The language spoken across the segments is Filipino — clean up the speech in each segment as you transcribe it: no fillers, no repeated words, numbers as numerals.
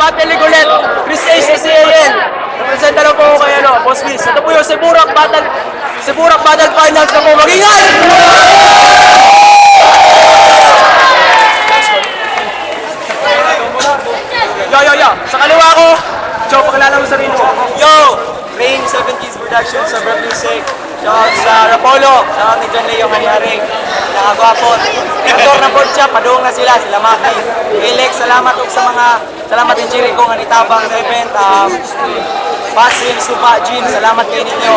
Battle League ulit. Chris A. CCAL. Representa lang po ako kay Boss Liz. Ito po yung Siburak Battle Finals na po. Mag-ingay! Yo. Sa kaliwa ko, Joe, pakilala mo sarili mo. Yo! Rain 70s Productions sa Brap Music. Shoutout sa Rapolo. Shoutout ni John Leo Manyaring. Nakagwapot. Motor na po siya. Padung na sila. Sila Maki. Alex, salamat po sa mga... Salamat din Jericho nga nitabang sa event. Basil, Supa, Jim. Salamat kayo ninyo.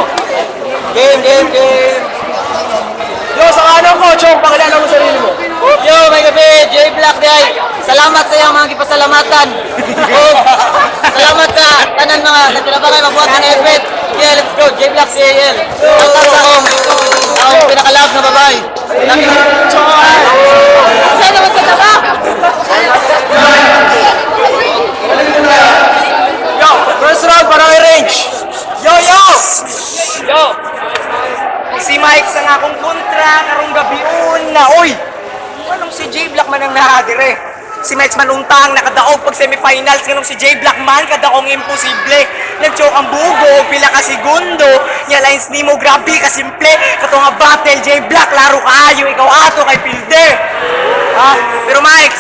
Game! Yo, sa kanan ko, Joe, pakilala mo sarili mo. Yo, may gabi, J Black day. Salamat sa iyong mga kipasalamatan. Salamat sa tanan mga nagtrabaho magbuhat ng event. Yeah, let's go, J Black CAL. At sa akong pinakalab na babae. Saan naman sa taba? Yo, first round para kay Range. Yo! Si Mike sa nga akong kontra, karong gabiun na, oy! Anong si J Black man ang nahadire? Si Mike man untang, nakadaog pag semifinals, ganong si J Black man, kadaong imposible. Nag-choke ang bugo, pila ka segundo, niya lines ni mo, grabe ka simple. Kato nga battle, J Black, laro kaayo, ikaw ato kay Pilde. Ha? Pero Mike,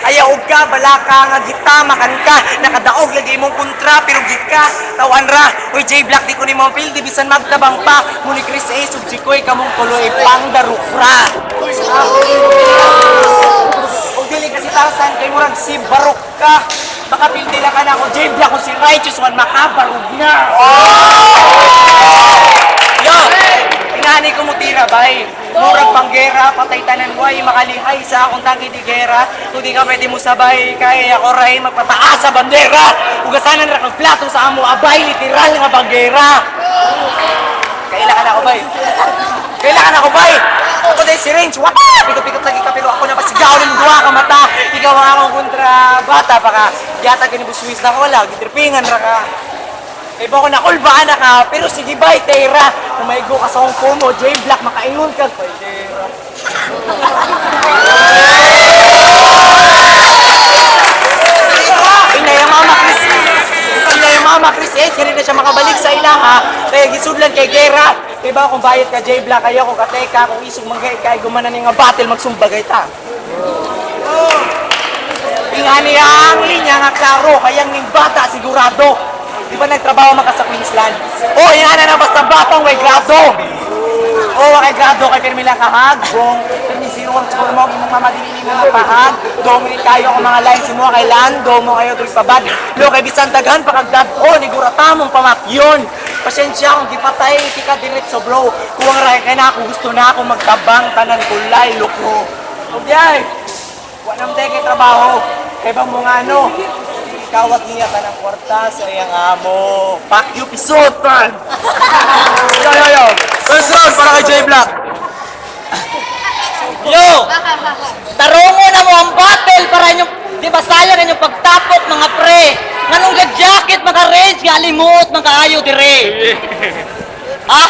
ayaw ka, balaka nga gita, makan ka, nakadaog lagi mong kontra, pero git ka, tawan ra. Uy, J Black, di ko ni mong Pilde, bisan magtabang pa, muni Chris A, subjikoy, kamong tuloy pang darukra. O dili kasi Tarzan kay murag si Barok ka. Baka pildi lang ka na ako J Black kung si Righteous man makabarog na. Yo! Ingani ko mo tira bay. Murag panggera, patay tanan mo ay makalihay sa akong tangki di gera. Kung di ka pwede mo sabay, kaya ako ray magpataas sa bandera. Ugasanan ra kang plato sa amo abay, literal nga banggera. Kailangan ako bay. Ako dahil si Range, wapa! Pikot-pikot lagi ka, pero ako na pasigaw ng duwa ka mata. Ikaw ang akong kontra bata, baka yata ganibuswis na ko wala, gitripingan ra ka. Iba ko na kulbaan na ka, pero sige bay, Tera. Kumaygo ka sa Hong Kong mo, J Black, makaingon ka. Bay, Tera. Mama Chris S, hindi na siya makabalik sa ilaha. Kaya gisudlan kay Gera. Kaya ba kung bayad ka J Black, kayo kung kateka, kung isog manggay kay gumanan nga battle, magsumbagay ta. Ingani ang linya nga klaro, kayang ning bata sigurado. Di ba nagtrabaho man ka sa Queensland? Oh, ingana na basta batang way grado. Oh, kay grado kay Carmela kahagbong. Kani zero ang score mo imong mamadili mo nga pahag. Domi kayo ang mga lines mo kay Lando mo kayo diri sa bad. Lo kay bisan daghan pakagdad. Oh, ni guratamong pamakyon. Pasensya kung gipatay tika diretso bro. Kuwang ra kay na ako gusto na ako magtabang tanan kulay lukro. Okay. Wa nam tay kay trabaho. Kay ba mo nga ano? Kawat niya ka ng kwarta sa iyang amo. Fuck you, pisot, man! Yo. First round para kay J Black. Yo! Tarungo na mo ang battle para inyong, di ba sayang inyong pagtapok mga pre? Nganong ga-jacket, mga Range, galimot, mga ayo dire. Ha?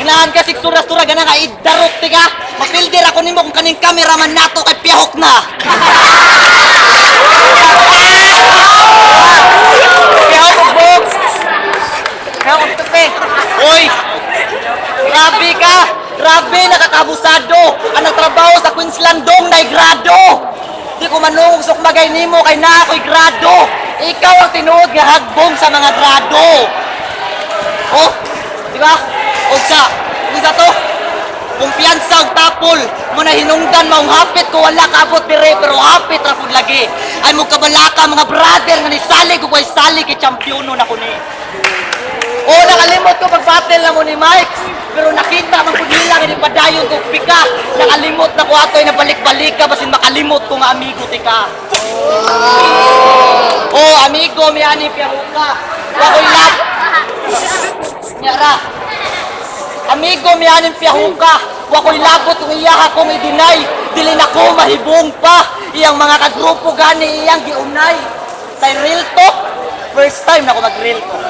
Ganahan ka siksura-sura, ganahan ka idarok, tiga. Mapildir ako nimo kung kaning cameraman nato kay piyahok na. Piyahok, box! Piyahok, tupe. Uy! Grabe ka! Grabe, nakakabusado! Ang nagtrabaho sa Queensland dong na grado! Di ko manungog sa kumagay nimo kay na ako'y grado! Ikaw ang tinuod nga hagbong sa mga grado! Oh! Di ba? O sa to? Kumpiyansa og tapol mo na hinungdan maong hapit ko wala kaabot dire pero hapit ra pud lagi ay mo kabalaka mga brother nga nisalig ko kay salig kay championo na ko ni. Oh, nakalimot ko pag-battle na mo ni Mike. Pero nakita man pud nila nga padayon ko pika. Nakalimot na ko atoy na balik-balik ka basin makalimot ko nga amigo tika. Oh, amigo mi ani piahuka. Wa koy lap. Nyara. Amigo mi ani piahuka. Wa koy labot ng iyaha kong i-deny. Dili na ko mahibong pa. Iyang mga kagrupo gani iyang giunay. Tay real talk. First time na ko mag-real talk.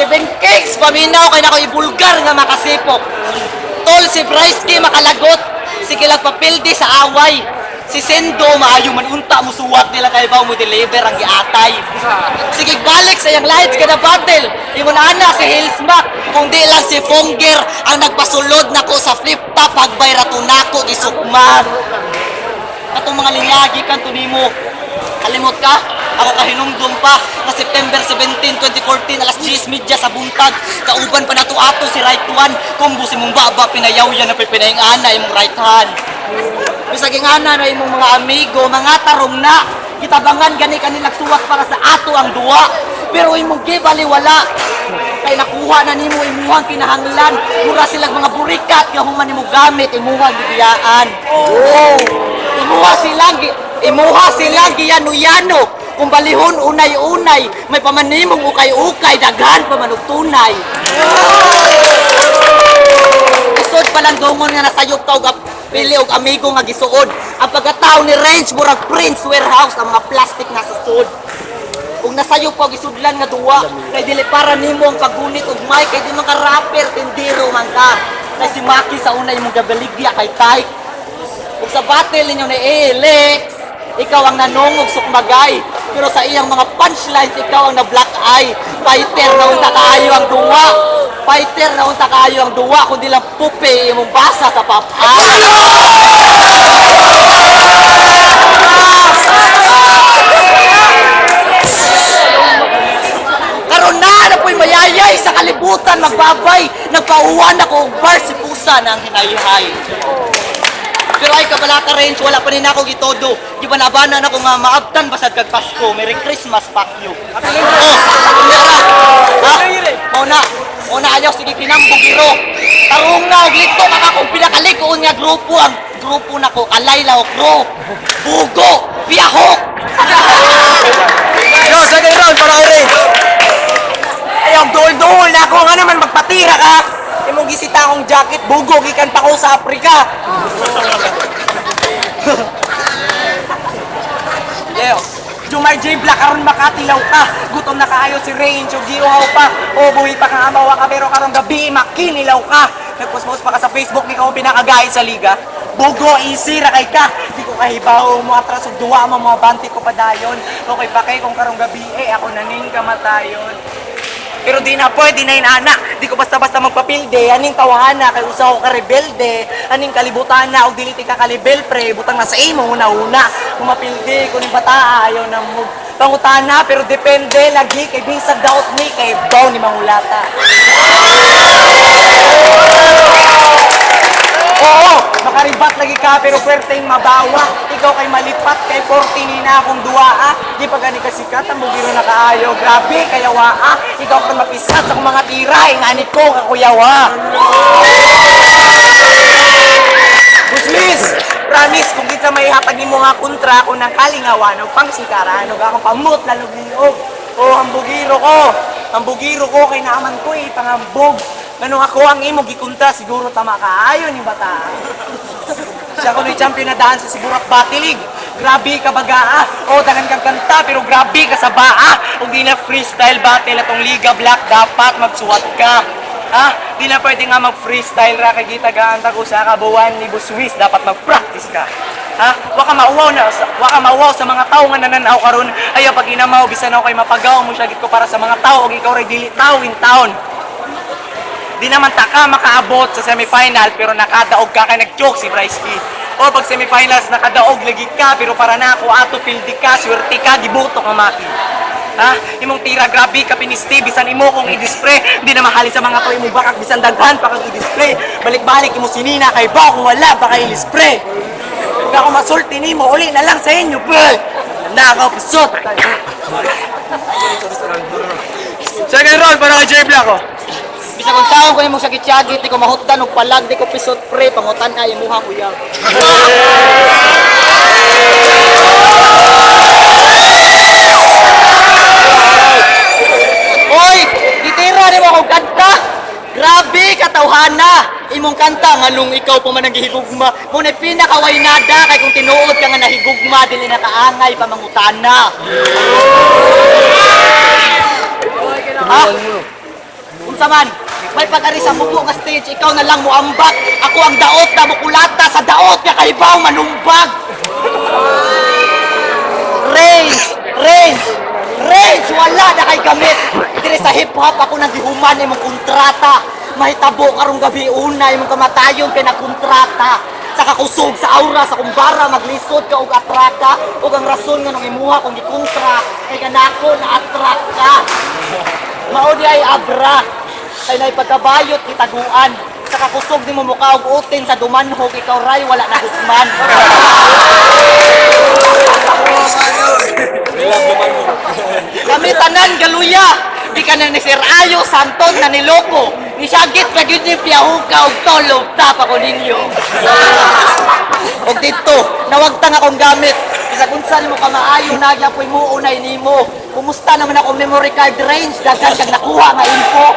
7 cakes, paminaw kay na ko ibulgar nga makasipok. Tol si Bryce makalagot, sige lang papildi sa away. Si Sendo, maayo man unta mo suwat nila kay baw mo deliver ang giatay. Sige, balik sa iyang lights kada battle. Ingon ana si Hillsmack, kung di lang si Fonger ang nagpasulod nako sa flip top hagbay rato nako gisukman. Katong mga linyagi kan nimo. Kalimot ka? Ako kahinumdum pa na September 17, 2014 alas 10:30 sa buntag. Kauban pa nato ato si right one. Kumbo si mong baba pinayaw yan na pipinaingana imong right hand. Bisag ingana na imong mga amigo, mga tarong na. Kitabangan gani kanilang suwat para sa ato ang duwa. Pero imong gibaliwala. Kay nakuha na nimo imuhang kinahanglan. Mura silang mga burikat nga human nimo gamit imuhang gibiyaan. Oh. Imuha silang giyano-yano. Kung balihon unay-unay, may pamanimong ukay-ukay, daghan pamanugtunay. Isod palandungon nga nasayop ka og pili og amigo nga gisuod. Ang pagkatao ni Range murag Prince Warehouse ang mga plastic na susod. Kung nasayop ka og isudlan nga duwa, kay dili para nimo ang pagunit og mic, kay di man ka rapper, tindiro man ka. Kay si Maki sa unay imong gabaligya kay Tyke. Kung sa battle ninyo ni Alex, ikaw ang nanongog sukmagay. Pero sa iyang mga punchlines, ikaw ang na-black eye. Fighter na unta kaayo ang duwa. Fighter na unta kaayo ang duwa. Kundi lang pupi, imong basa sa papay. Karon na po'y mayayay sa kalibutan, magbabay. Nagpauwan ako og bar si pusa ng hinayhay. Pero ay kabalaka Range, wala pa rin ako gitodo. Di ba nabana na ko nga maabtan basad kag Pasko. Merry Christmas, fuck you. Oh, kunyara. Ha? Mauna ayaw, sige kinambugiro. Tarong na, og lito ka akong pinakalikoon nga grupo. Ang grupo na ko, Alayla o Kro. Bugo, Piyahok. Yo, second round para kay Range. Ayaw, duol-duol na ako nga naman magpatira ka. Imong gisita akong jacket, bugo, gikan pa ko sa Afrika. Yo, Jumar J. Black, karon makatilaw ka. Gutom na kaayo si Range, o giuhaw pa. O buhi pa kang amawa ka, pero karong gabi, makinilaw ka. Nagpost-post pa ka sa Facebook, ikaw ang pinakagay sa liga. Bugo, easy, rakay ka. Di ko kahibaw, mo atras og duwa, mga banti ko pa dayon. Okay pa kay kung karong gabi, ako naning kamatayon. Pero di na pwede na inana. Di ko basta-basta magpapilde. Aning tawahana, kay usaw ka rebelde. Aning kalibutan na, o diliti ka kalibel, pre. Butang na sa imo, una-una. Kung mapilde, kung yung bata, ayaw na mo. Pangutana, pero depende lagi. Kay bisag daot ni, kay baw ni Mangulata. Oo, makaribat lagi ka, pero pwerteng mabawa. Ikaw kay malipat, kay 40 ni na akong duwa, Di pa gani kasikat, ang bugiro na kaayo. Grabe, kayawa, Ikaw kang mapisat sa mga tira, ingani ko, kakuyawa. Buslis, promise, kung kita may hatag ni mo nga kontra ko ng kalingawan, o pangsikaran, o akong pamut, lalog liog. Ang bugiro ko, kay naaman ko, pangambog. Ganun ako ang imo gikunta, siguro tama ka. Ayon yung bata. Siya ko na champion na daan sa Sigurak Batilig. Grabe ka baga, dagan kang kanta, pero grabe ka sa baa. Kung di na freestyle battle atong Liga Black, dapat magsuwat ka. Di na pwede nga mag-freestyle ra kay kita gaanta ko sa kabuwan ni Buswis, dapat mag-practice ka. Waka mauwaw sa mga tao nga nananaw karon. Ayaw pag inamaw bisan ako kay mapagaw mo siya gid ko para sa mga tao ug ikaw ray dili tao in town. Di naman taka makaabot sa semifinal pero nakadaog ka kay nag-joke si Bryce Kid. O pag semifinals nakadaog lagi ka pero para na ako ato pildi ka, swerte ka, gibuto ka Maki. Imong tira grabe ka pinisti bisan imo kung i-display, di na mahalin sa mga to imong bakak bisan daghan pa kag i-display. Balik-balik imo sinina kay ba kung wala pa kay i-display. Kung ako masulti nimo uli na lang sa inyo, pre. Nakaw pisot. Second round para kay J Black, Bisa kung saan ko imong sakit-sakit, di ko mahutan og palag, di ko pisot pre, pangutan ay imuha kuya. Oy, gitira ni mo akong kanta. Grabe katawhana. Imong kanta ngalong ikaw pa man naghihigugma. Mo na pinakawaynada kay kung tinuod ka nga nahigugma dili na kaangay pamangutana. Unsa man? May pag-ari sa mubo nga stage, ikaw na lang mo ambak. Ako ang daot na mukulata sa daot nga kahibaw manumbag. Range, wala na kay gamit. Dire sa hip-hop ako naghihuman imong kontrata. Mahitabo karong gabi una imong kamatayon kay nagkontrata. Sa kakusog sa aura sa kumbara maglisod ka og atraka ug ang rason nga nung imuha kung gikontra kay kanako na atrak ka. Mao di ay abra kay nay pagkabayot kitaguan. Sa kakusog nimo mukha og utin sa dumanhog ikaw ray wala na hukman. Kami tanan galuya, di ka na ni Sir Ayo Santon na niloko. Ni Sagit ka gyud ni piyahuka og tolog tap ako ninyo. Og dito, nawagtang akong gamit. Isa kung saan mo ka maayo nagyapoy mo unay nimo. Kumusta naman ako memory card range daghan kag nakuha nga info.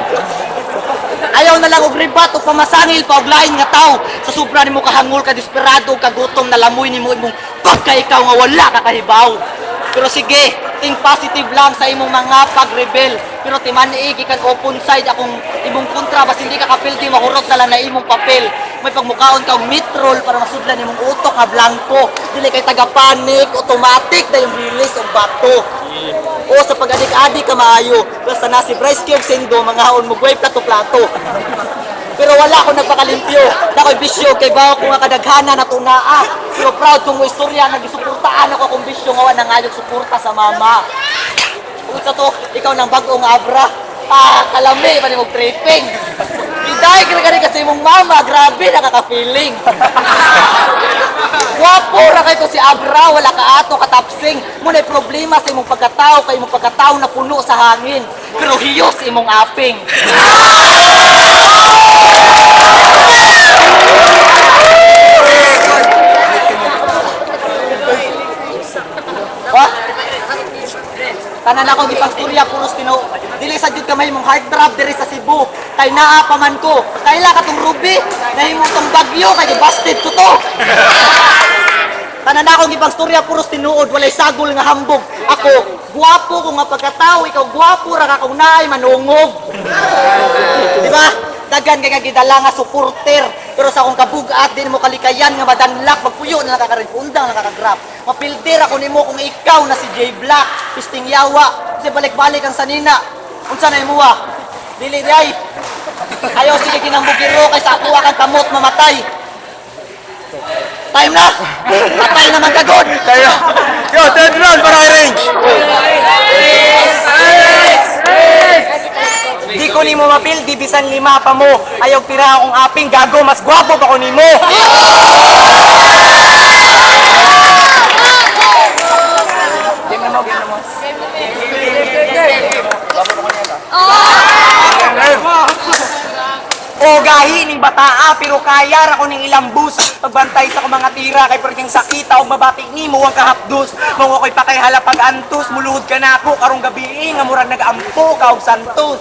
Ayaw na lang og ribat o pamasangil pa og lain nga tao. Sa sobra nimo kahangol ka desperado ka gutom na lamoy nimo imong pagka ikaw nga wala ka kahibaw. Pero sige, think positive lang sa imong mga pag-rebel. Pero timani gikan open side akong imong kontra bas hindi ka kapildi mahurot na lang na imong papel. May pagmukaon ka og mitrol para masudlan imong utok nga blanco. Dili kay taga panic, automatic na yung release og bato. O sa pag-adik-adik ka maayo. Basta na si Bryce Cube Sendo mga haon mo guway plato-plato. Pero wala akong nagpakalimpyo. Nako'y bisyo kay bawa ko nga kadaghana na tunaa. Pero proud kong mo istorya nagisuportaan ako kung bisyo nga wala nga suporta sa mama. Kung sa to, ikaw nang bagong abra. Kalami, mali mong tripping. Hinday, kinagani kasi mong mama, grabe, nakaka-feeling. Wapo ra kay ko si Abra, wala ka ato katapsing. Muna'y problema sa imong pagkatao, kay imong pagkatao na puno sa hangin. Pero hiyos imong aping. What? Tanan ako gipagstorya puros tino. Dili sa jud kamay mong heart trap diri sa Cebu. Kay naa pa man ko. Kaila katong Ruby, nahimong tong bagyo kay busted ko to. Tanan ako gipagstorya puros tinuod walay sagol nga hambog. Ako guwapo ko nga pagkatao, ikaw guwapo ra ka kung naay manungog. Di ba? Dagan kay gidala nga supporter. Pero sa akong kabugat din mo kalikayan nga madanlak magpuyo na nakakaringundang nakakagrap. Mapildir ako nimo kung ikaw na si J Black, pisting yawa, kasi balik-balik ang sanina. Unsa na imuha? Dili day. Ayaw sige kinambugiro kay sa ako kang kamot mamatay. Time na. Patay naman kagod. Yo, third round para range. Di ko nimo mapil, di bisan lima pa mo. Ayaw tira akong aping gago, mas gwapo pa ko nimo. Game na mo. O gahi ning bataa pero kaya ra ko ning ilang bus pagbantay sa ko mga tira kay perting sakita og mabati nimo ang kahapdos mo ko'y pakay halapag antos muluhod ka na ako karong gabi nga murag nag-ampo ka og santos.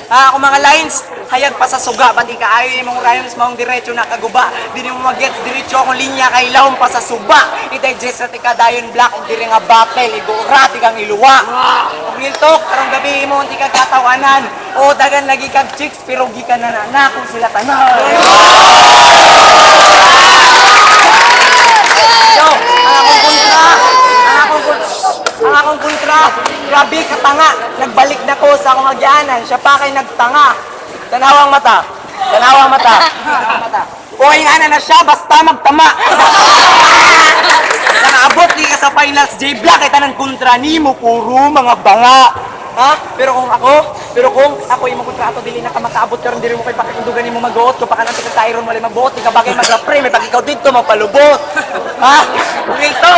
Ako mga lines, hayag pa sa suga, ba't ikaayo yung mga rhymes maong diretso na kaguba. Di mo mag-gets diretso akong linya, kay lahom pa sa suba. I-digest na tika dayon black, kung diri nga battle, igura, tikang iluwa. Kung niltok, karong gabi mo, hindi ka katawanan. O dagan lagi kag chicks, pero di ka nanana kung sila tanan. Yo, ang akong kontra, grabe katanga, nagbalik na ko sa akong agyanan, siya pa kay nagtanga. Tanawang mata. Uy, nga na siya, basta magtama. Nakaabot di ka sa finals, J Black, kay tanan kontra nimo, puro mga banga. Ha? Pero kung ako yung kontrato, dili na ka makaabot karon diri mo kay pakitundugan nimo mag-uot, ko pa kanang sa Tyron wala magbuot, di ka bagay mag-pre, may pag ikaw dito magpalubot. Ha? Ito.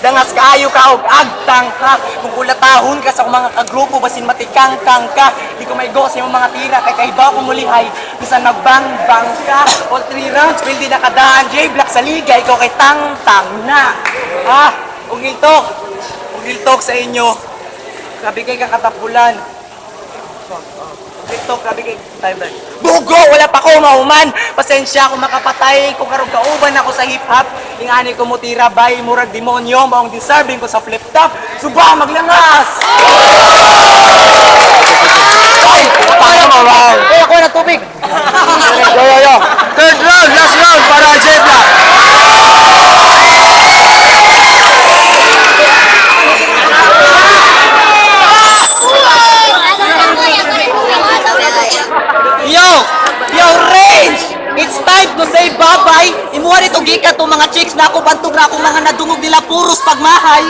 Dangas kaayo ka og agtang ka. Kung kulatahon ka sa mga kagrupo basin matikangkang ka. Di ko may go sa imong mga tira kay kaiba ko mulihay. Bisan nagbang-bang ka. All 3 rounds pildi na kadaan. J Black sa liga ikaw kay tang-tang na. Ha? Ug giltok sa inyo. Grabe kay kakatapulan. TikTok, grabe kay timeline. Bugo! Wala pa ko mahuman! Pasensya kung makapatay ko karong kauban ako sa hip-hop. Ingani ko mutira bay, murag demonyo, maong deserving ko sa flip-top. Suba, maglangas! Ay! Paano mo ba? Ay, ako na tubig! Yo. Third round, last round para J Black. It's time to say bye-bye. Imuha nito gikan to mga chicks na ako bantog na ako mga nadungog nila puros pagmahay.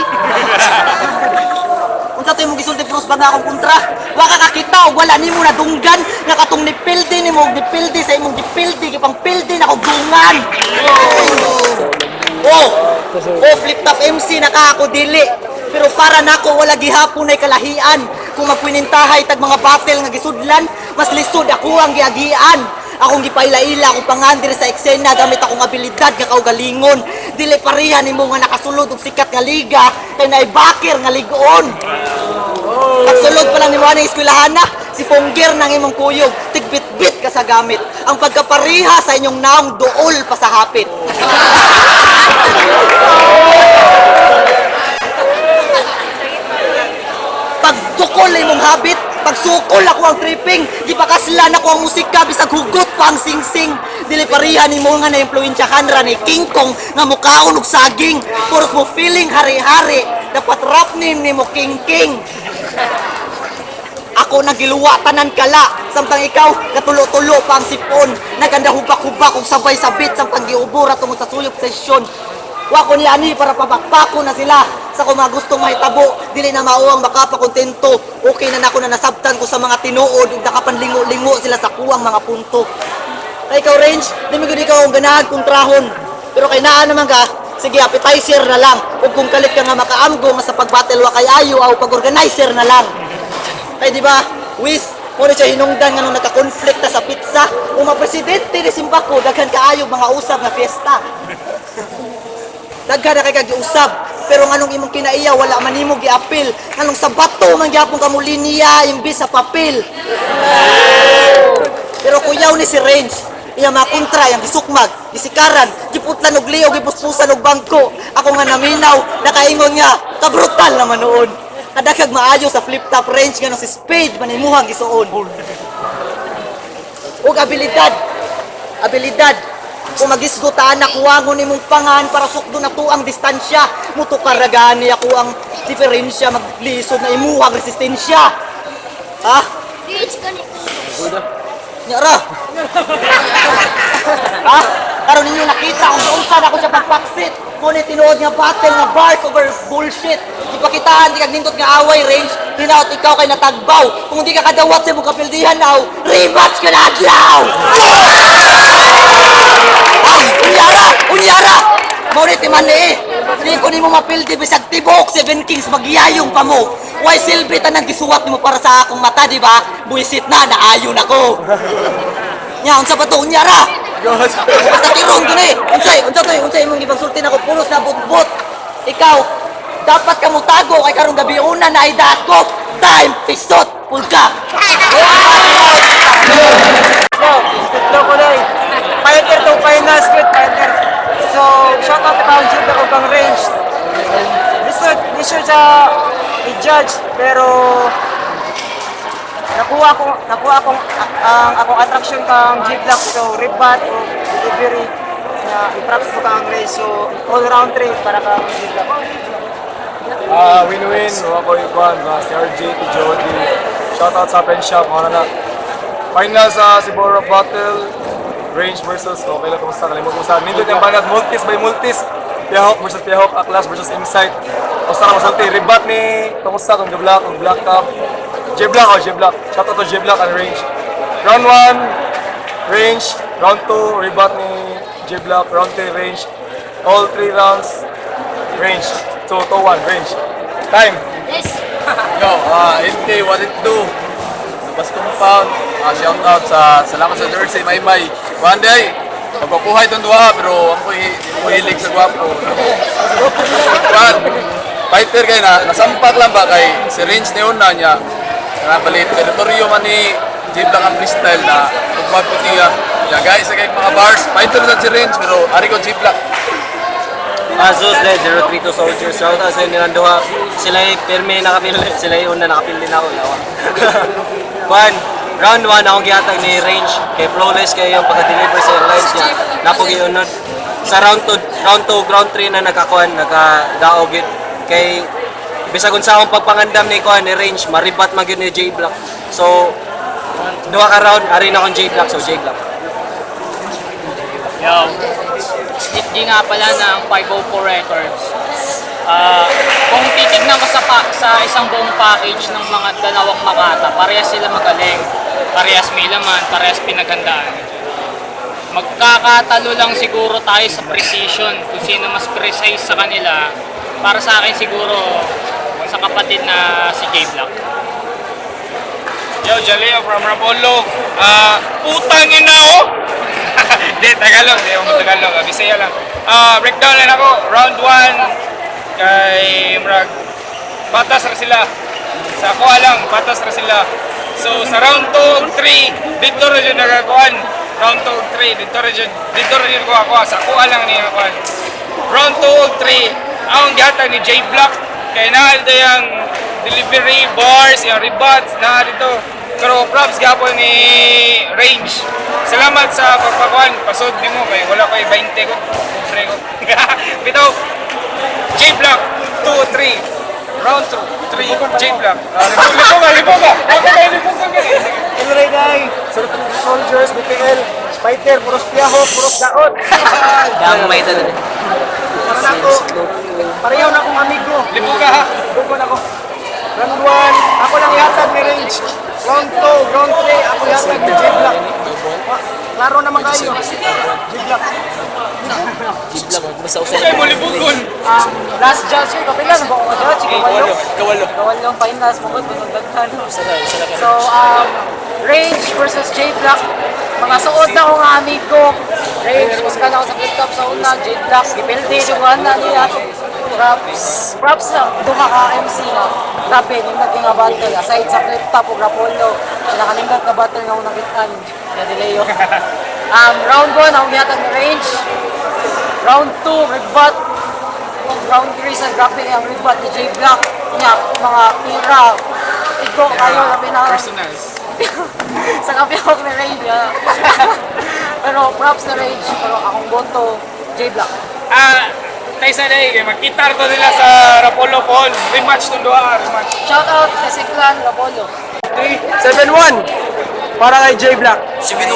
Unsa to imong gisulti puros pag akong kontra? Wa ka kakita og wala nimo nadunggan nga katong nipildi nimo og nipildi sa imong dipildi gipang pildi na kog dungan. Oh, flip top MC naka ako dili. Pero para nako wala gihapon ay kalahian. Kung magpinintahay tag mga battle nga gisudlan, mas lisod ako ang giagian. Akong gipaila-ila akong pangandir sa eksena gamit akong abilidad nga kaugalingon. Dili pareha nimo nga nakasulod og sikat nga liga kay naay bakir nga ligon. Pagsulod pa lang nimo ani eskwelahan na, si Fonggir nang imong kuyog, tigbit-bit ka sa gamit. Ang pagkapareha sa inyong naong duol pa sa hapit. Pagdukol imong habit, pagsukol ako ang tripping, di pa kaslan ako ang musika bisag hugot pa ang sing-sing. Dili pareha nimo nga na impluwensyahan ra ni King Kong nga mukaon og saging. Puros mo feeling hari-hari, dapat rap nimo King. Ako nagiluwa tanan kala, samtang ikaw katulo-tulo pa ang sipon. Naganda hubak-hubak og sabay sabit samtang giubura tungod sa suyop sesyon. Wa ko ni ani para papakpako na sila sa kung mga gustong mahitabo, dili na mao ang makapakontento. Okay na nako na nasabtan ko sa mga tinuod ug nakapanlingo-lingo sila sa kuwang mga punto. Kay ikaw Range, di mo gud ikaw ang ganahan kontrahon. Pero kay naa naman ka, sige appetizer na lang. Ug kung kalit ka nga makaamgo nga sa pagbattle wa kay ayo aw pag-organizer na lang. Kay di ba, Wiz, mo ni siya hinungdan nga nung nagka-conflict na sa pizza. Kung mapresidente ni Simbako, daghan kaayo mga usab na fiesta. Daghan na kay kag-usab, pero nganong imong kinaiya wala man nimo giapil. Nganong sa bato man gyapon ka mo linya imbis sa papel. Pero kuyaw ni si Range, iya mga kontra yang gisukmag, gisikaran, giputlan og liog, gipuspusan og bangko. Ako nga naminaw, nakaingon nga, kabrutal naman noon. Kadakag maayo sa flip top Range nga si Spade manimuhang gisuon. Ug abilidad. Kung magisgutaan na kuwangon imong pangan para sukdo na to ang distansya, mutukaragani ako ang diferensya, maglisod na imuhang resistensya. Ha? Nyara! Ha? Karon ninyo nakita kung saan ako siya pagpaksit. Ngunit tinuod nga battle nga bars over bullshit. Ipakitaan, di kag nindot nga away Range. Tinaot ikaw kay natagbaw. Kung di ka kadawat sa imong kapildihan now, rematch ka na adlaw! Unyara! Maunit man eh. Hindi ko nimo mapildi bisag tibok 7 Kings magyayong pa mo. Why silbi tanan gisuwat nimo para sa akong mata, di ba? Buisit na naayon ako. Nya unsa pa to unyara? Basta tirong dun eh. Unsay imong gipagsulti nako pulos na butbot. Ikaw dapat ka mutago kay karong gabi una na ay dako. Time pisot pulka. Lo ko na Fighter to final split fighter. So, shout out to Town Jeep ako kang Range. Lisod siya i-judge, pero nakuha akong akong attraction kang G-Block. So, rebat o delivery na i-props ko kang Range. So, all round 3 para kang G-Block. Win-win, ako Ivan, si RJ, si Jody. Shout out sa Pen Shop, mga na. Final sa Sibora Battle, Range versus, okay lang kumusta, kalimut mo sa nindot yung banat, multis by multis. Piyahok versus Piyahok, Aklas versus Insight. Kumusta na masulti, rebat ni, kumusta kung J-Block, kung Black Cup. J-Block. Shout out to J-Block and Range. Round 1, Range. Round 2, rebat ni J-Block. Round 3, Range. All 3 rounds, Range. 2 to 1, Range. Time. Yo, NK, what it do? Labas compound. Shout out sa salamat sa Jersey, Maymay. One day, magpapuhay itong duha, pero ang hilig sa gwapo. One, fighter kayo na, nasampak lang ba kay si Range ni una niya. Nabalit, teritoryo man ni J-Block ang freestyle na magpapit niya. Guys, sa kayong mga bars, fighter na si Range, pero ari ko J-Block. Asus na 032 Soldiers. Shout out sa inyo ng duha. Sila yung pirmi nakapili. Sila yung una nakapili na ako. Round 1 akong gihatag ni Range. Kay flawless kayo yung pagka-deliver sa lines niya. Napog iunod. Sa round 2, round 3 na nagkadaog yun. Kay bisag unsa akong pagpangandam ni Kuan ni Range, maribat man gyud ni J-Block. So duha ka round, ari na akong J-Block. So J-Block. Yo, Steve G nga pala ng 504 Records. Kung titignan ko sa isang buong package ng mga dalawang Makata, parehas sila magaling. Parehas may laman, parehas pinaghandaan. Magkakatalo lang siguro tayo sa precision, kung sino mas precise sa kanila. Para sa akin siguro, sa kapatid na si J Black. Yo, Jaleo from Rapolo. Putang ina ko! Hindi, Tagalog. Hindi ako Tagalog. Bisaya lang. Breakdown lang ako. Round 1. Kay Mrag. Patas na sila. Sa kuha lang, patas na sila. So, sa round 2, 3, dito rin yung nagakuhan. Round 2, 3, dito rin yung kuha. Sa kuha lang niya kuhan. Round 2, 3, ang gatag ni J Black. Kaya na yung delivery, bars, yung rebats, na dito. Pero props gapon ni Range. Salamat sa pagpakuan. Pasod ni mo kay wala kay 20 ko. Kufre ko. Bitaw. J Black 2 3. Round 2 3 J Black. Lipo ka. Ilray day, soldiers, BPL, fighter, puros piyaho, puros daot. Damay ta na. Para na ako, pareho na akong amigo. Lipo ka ha. Buko na ako. Round 1, ako lang yatag ni Range. Round 2, round 3, ako yatag ni J Black. Klaro naman kayo. J Black. Kay mo libugon. Last judge ko, kapila na ba ako judge? Kawalo. Kawalong finals, mga daghan. So, Range versus J Black. Mga suod na ko nga amigo. Range, mas ka na ako sa flip-top sa una. J Black, gipildi, dugaan na niya. Props na, duha ka MC na. Grabe, nindot yung nga battle. Aside sa flip-top o Rapolo, nakalindot na battle nga ako nakitaan. Nadileo. Round 1, ako yata ni Range. Round 2, Ridbat. Round 3 sa grabe ang Ridbat ni J Black. Nga, mga pira. Iko kayo, sabi na. Personals. Sa kapi ako ni Range. Pero props na Range. Pero akong boto, J Black. Tayo sa day, magkita to nila sa Rapolo Paul. Rematch tong duha, rematch. Shout out kay Siklan Rapolo. 7-1 para kay J Black. 7-1.